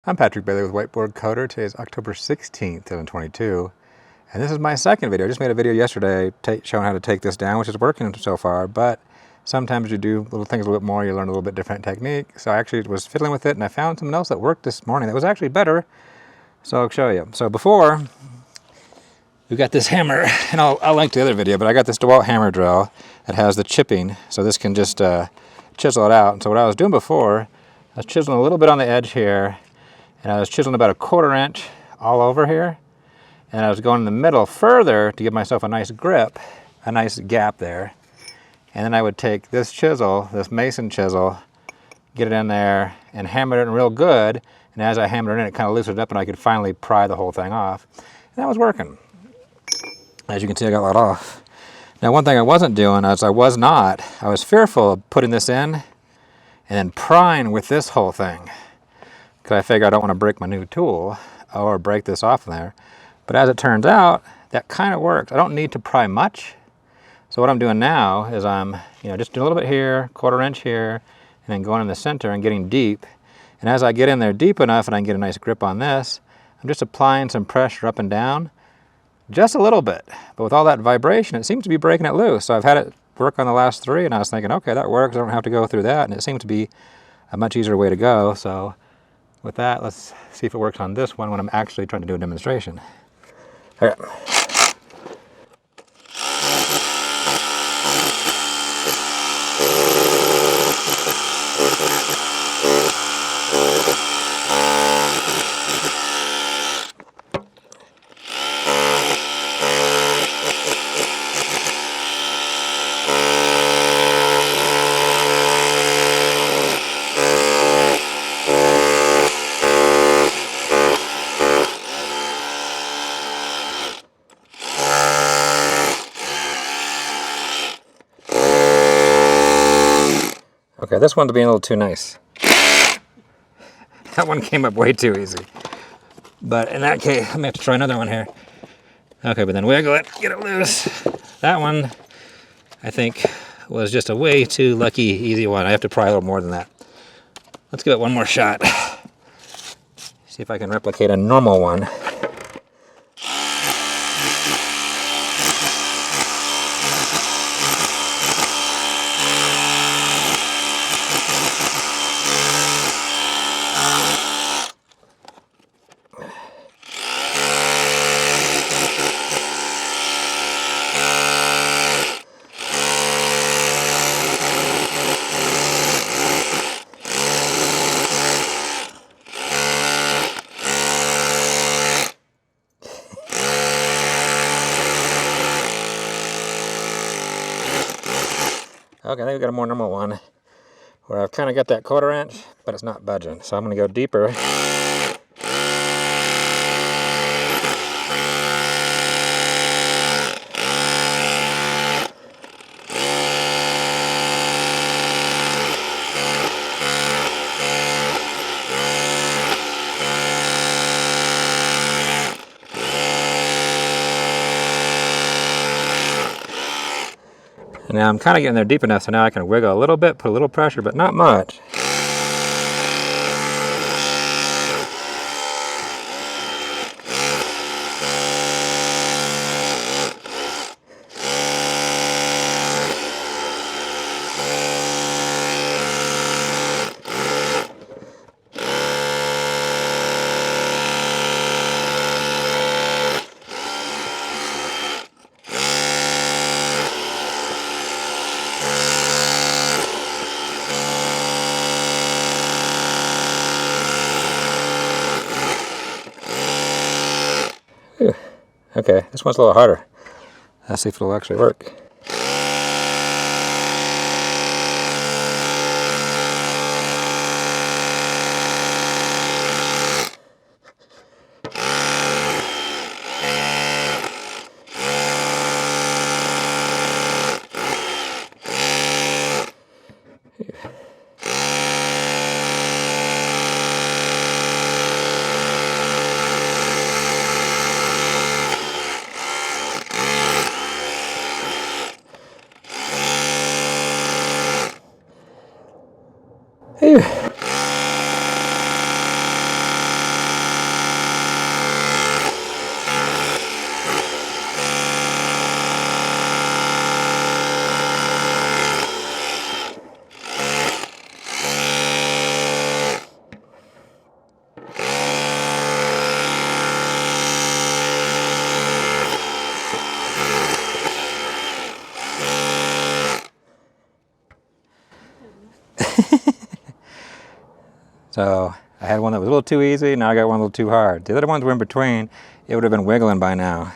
I'm Patrick Bailey with Whiteboard Coder. Today is October 16th, 2022, and this is my second video. I just made a video yesterday showing how to take this down, which is working so far, but sometimes you do little things a little bit more, you learn a little bit different technique. So I actually was fiddling with it, and I found something else that worked this morning that was actually better, so I'll show you. So before, we've got this hammer, and I'll link to the other video, but I got this Dewalt hammer drill that has the chipping, so this can just chisel it out. And so what I was doing before, I was chiseling a little bit on the edge here, and I was chiseling about 1/4 inch all over here, and I was going in the middle further to give myself a nice grip, a nice gap there. And then I would take this chisel, this mason chisel, get it in there and hammer it in real good, and as I hammered it in, it kind of loosened it up and I could finally pry the whole thing off. And that was working. As you can see, I got a lot off. Now, one thing I wasn't doing is I was fearful of putting this in and then prying with this whole thing, because I figure I don't want to break my new tool or break this off there. But as it turns out, that kind of works. I don't need to pry much. So what I'm doing now is I'm just doing a little bit here, 1/4 inch here, and then going in the center and getting deep. And as I get in there deep enough and I can get a nice grip on this, I'm just applying some pressure up and down, just a little bit. But with all that vibration, it seems to be breaking it loose. So I've had it work on the last 3, and I was thinking, okay, that works. I don't have to go through that. And it seems to be a much easier way to go. So with that, let's see if it works on this one when I'm actually trying to do a demonstration. Okay. Okay, this one's being a little too nice. That one came up way too easy. But in that case, I'm gonna have to try another one here. Okay, but then wiggle it, get it loose. That one, I think, was just a way too lucky, easy one. I have to pry a little more than that. Let's give it one more shot. See if I can replicate a normal one. Okay, I think we got a more normal one where I've kind of got that 1/4 inch, but it's not budging. So I'm going to go deeper. And now I'm kind of getting there deep enough, so now I can wiggle a little bit, put a little pressure, but not much. Whew. Okay, this one's a little harder. Let's see if it'll actually work. So I had one that was a little too easy, now I got one a little too hard. The other ones were in between, it would have been wiggling by now.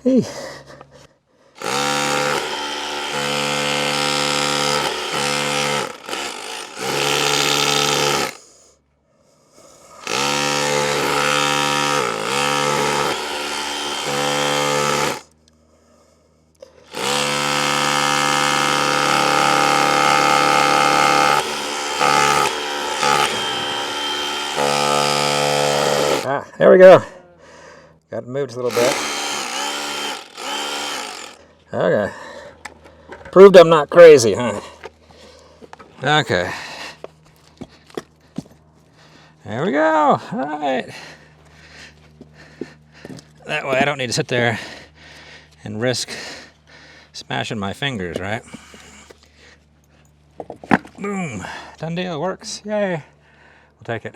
Hey. There we go. Got it moved a little bit. Okay. Proved I'm not crazy, huh? Okay. There we go. All right. That way I don't need to sit there and risk smashing my fingers, right? Boom. Done deal. Works. Yay. We'll take it.